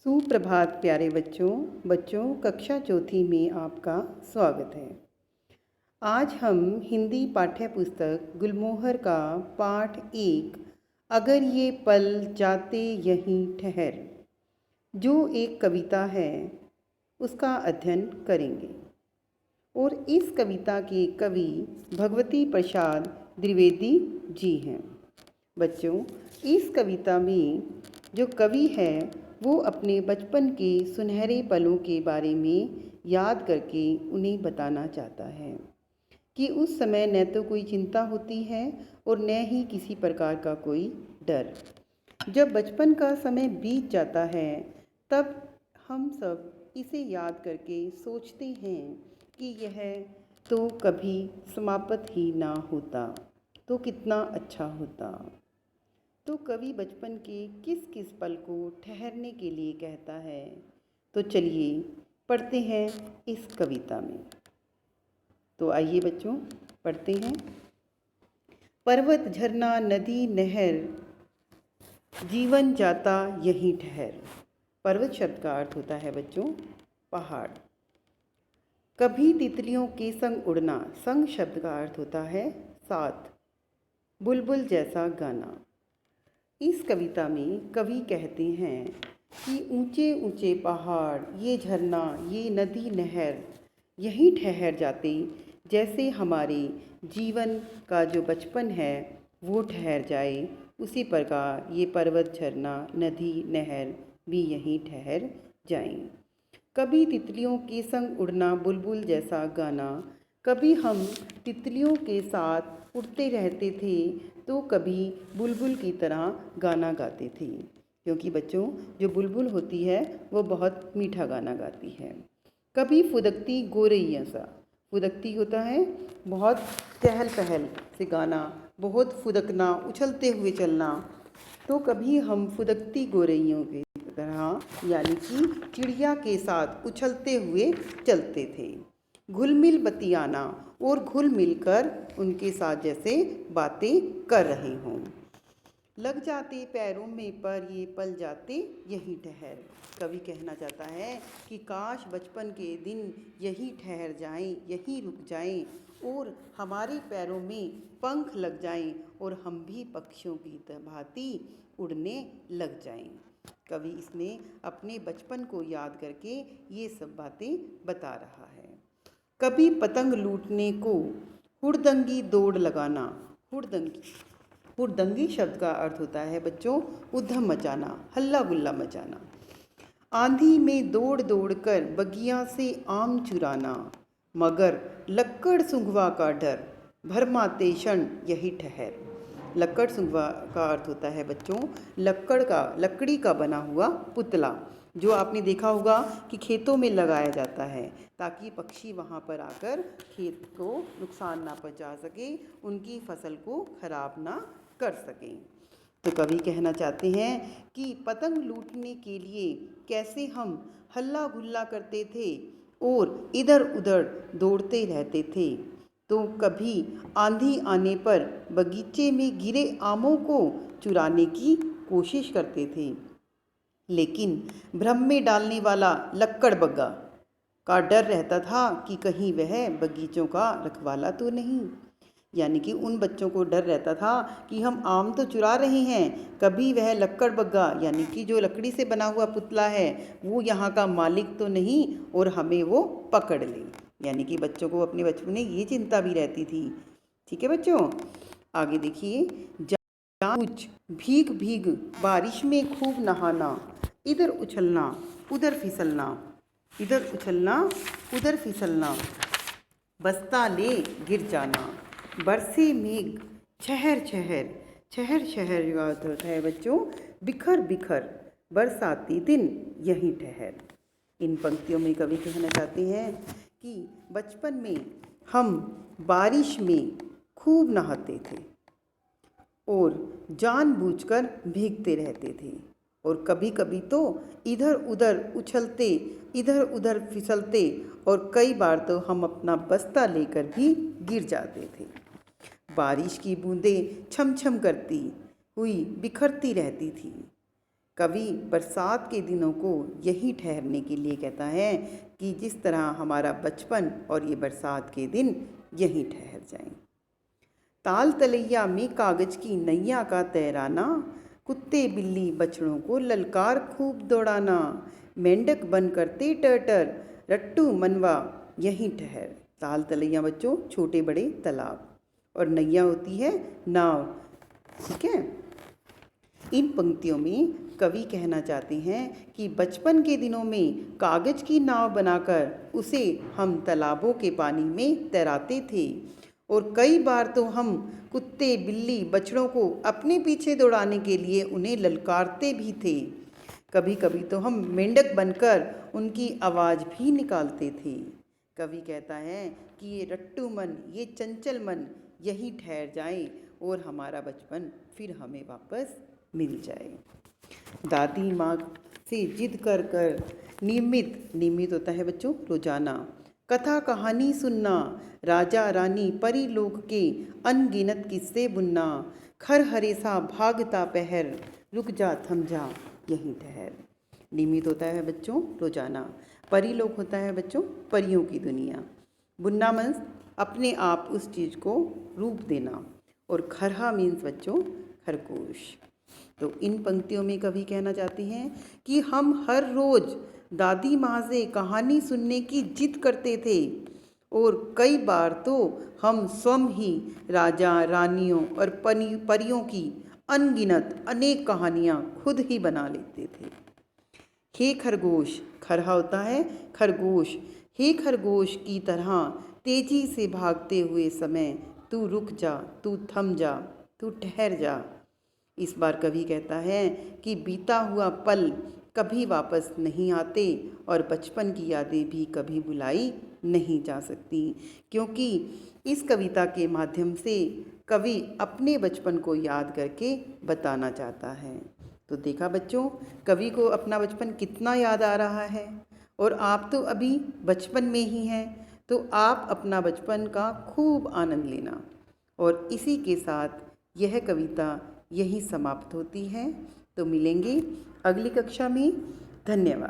सुप्रभात प्यारे बच्चों कक्षा चौथी में आपका स्वागत है। आज हम हिंदी पाठ्य पुस्तक गुलमोहर का पाठ 1 अगर ये पल जाते यहीं ठहर, जो एक कविता है, उसका अध्ययन करेंगे। और इस कविता के कवि भगवती प्रसाद द्विवेदी जी हैं। बच्चों, इस कविता में जो कवि है वो अपने बचपन के सुनहरे पलों के बारे में याद करके उन्हें बताना चाहता है कि उस समय न तो कोई चिंता होती है और न ही किसी प्रकार का कोई डर। जब बचपन का समय बीत जाता है तब हम सब इसे याद करके सोचते हैं कि यह तो कभी समाप्त ही ना होता तो कितना अच्छा होता। तो कवि बचपन के किस किस पल को ठहरने के लिए कहता है, तो चलिए पढ़ते हैं इस कविता में। तो आइए बच्चों पढ़ते हैं। पर्वत झरना नदी नहर, जीवन जाता यहीं ठहर। पर्वत शब्द का अर्थ होता है बच्चों पहाड़। कभी तितलियों के संग उड़ना, संग शब्द का अर्थ होता है साथ। बुलबुल जैसा गाना। इस कविता में कवि कहते हैं कि ऊंचे ऊंचे पहाड़, ये झरना, ये नदी नहर यहीं ठहर जाते जैसे हमारे जीवन का जो बचपन है वो ठहर जाए, उसी प्रकार ये पर्वत झरना नदी नहर भी यहीं ठहर जाएं। कभी तितलियों के संग उड़ना, बुलबुल जैसा गाना। कभी हम तितलियों के साथ उड़ते रहते थे तो कभी बुलबुल की तरह गाना गाते थे, क्योंकि बच्चों जो बुलबुल होती है वो बहुत मीठा गाना गाती है। कभी फुदकती गोरैया सा, फुदकती होता है बहुत चहल पहल से गाना, बहुत फुदकना, उछलते हुए चलना। तो कभी हम फुदकती गोरैयों की तरह यानी कि चिड़िया के साथ उछलते हुए चलते थे। घुल मिल बतियाना, और घुल मिलकर उनके साथ जैसे बातें कर रहे हों। लग जाते पैरों में पर ये पल जाते यहीं ठहर। कवि कहना चाहता है कि काश बचपन के दिन यहीं ठहर जाएं, यहीं रुक जाएं और हमारे पैरों में पंख लग जाएं और हम भी पक्षियों की भांति उड़ने लग जाएं। कवि इसमें अपने बचपन को याद करके ये सब बातें बता रहा है। कभी पतंग लूटने को हुड़दंगी दौड़ लगाना। हुड़दंगी शब्द का अर्थ होता है बच्चों उधम मचाना, हल्ला गुल्ला मचाना। आंधी में दौड़ दौड़ कर बगिया से आम चुराना, मगर लक्कड़ सुंघवा का डर, भरमाते क्षण यही ठहर। लक्कड़ सुंघवा का अर्थ होता है बच्चों लकड़ी का बना हुआ पुतला, जो आपने देखा होगा कि खेतों में लगाया जाता है ताकि पक्षी वहाँ पर आकर खेत को नुकसान ना पहुँचा सके, उनकी फसल को खराब ना कर सकें। तो कवि कहना चाहते हैं कि पतंग लूटने के लिए कैसे हम हल्ला गुल्ला करते थे और इधर उधर दौड़ते रहते थे। तो कभी आंधी आने पर बगीचे में गिरे आमों को चुराने की कोशिश करते थे, लेकिन भ्रम में डालने वाला लक्कड़ बग्गा का डर रहता था कि कहीं वह बगीचों का रखवाला तो नहीं। यानी कि उन बच्चों को डर रहता था कि हम आम तो चुरा रहे हैं, कभी वह लक्कड़ बग्गा यानी कि जो लकड़ी से बना हुआ पुतला है वो यहाँ का मालिक तो नहीं और हमें वो पकड़ ले। यानी कि बच्चों को अपने बचपन में ये चिंता भी रहती थी। ठीक है बच्चों, आगे देखिए। कुछ भीग भीग बारिश में खूब नहाना, इधर उछलना उधर फिसलना, इधर उछलना उधर फिसलना, बस्ता ले गिर जाना, बरसे मेघ छहर छहर, छहर छहर का अर्थ होता है बच्चों बिखर बिखर, बरसाती दिन यहीं ठहर। इन पंक्तियों में कवि कहना चाहते हैं कि बचपन में हम बारिश में खूब नहाते थे और जानबूझकर भीगते रहते थे, और कभी कभी तो इधर उधर उछलते, इधर उधर फिसलते, और कई बार तो हम अपना बस्ता लेकर भी गिर जाते थे। बारिश की बूंदें छम छम करती हुई बिखरती रहती थी। कवि बरसात के दिनों को यही ठहरने के लिए कहता है कि जिस तरह हमारा बचपन और ये बरसात के दिन यहीं ठहर जाएं। ताल तलैया में कागज की नैया का तैराना, कुत्ते बिल्ली बछड़ों को ललकार खूब दौड़ाना, मेंढक बन करते टर्टर, रट्टू मनवा यहीं ठहर। ताल तलैया बच्चों छोटे बड़े तालाब, और नैया होती है नाव। ठीक है। इन पंक्तियों में कवि कहना चाहते हैं कि बचपन के दिनों में कागज की नाव बनाकर उसे हम तालाबों के पानी में तैराते थे, और कई बार तो हम कुत्ते बिल्ली बछड़ों को अपने पीछे दौड़ाने के लिए उन्हें ललकारते भी थे। कभी कभी तो हम मेंढक बनकर उनकी आवाज़ भी निकालते थे। कवि कहता है कि ये रट्टू मन, ये चंचल मन यहीं ठहर जाए और हमारा बचपन फिर हमें वापस मिल जाए। दादी माँ से जिद कर कर नियमित होता है बच्चों रोजाना कथा कहानी सुनना, राजा रानी परी लोग के अनगिनत किस्से बुनना, खर हरेसा भागता पहर, रुक जा थम जा यहीं ठहर। नियमित होता है बच्चों रोजाना, परी लोग होता है बच्चों परियों की दुनिया, बुनना मीन्स अपने आप उस चीज़ को रूप देना, और खरहा मीन्स बच्चों खरगोश। तो इन पंक्तियों में कवि कहना चाहते हैं कि हम हर रोज़ दादी माँ से कहानी सुनने की जिद करते थे, और कई बार तो हम स्वयं ही राजा रानियों और परियों की अनगिनत अनेक कहानियाँ खुद ही बना लेते थे। हे खरगोश, खरहा होता है खरगोश, हे खरगोश की तरह तेजी से भागते हुए समय तू रुक जा, तू थम जा, तू ठहर जा। इस बार कवि कहता है कि बीता हुआ पल कभी वापस नहीं आते, और बचपन की यादें भी कभी भुलाई नहीं जा सकती, क्योंकि इस कविता के माध्यम से कवि अपने बचपन को याद करके बताना चाहता है। तो देखा बच्चों, कवि को अपना बचपन कितना याद आ रहा है, और आप तो अभी बचपन में ही हैं, तो आप अपना बचपन का खूब आनंद लेना। और इसी के साथ यह कविता यही समाप्त होती है। तो मिलेंगे अगली कक्षा में। धन्यवाद।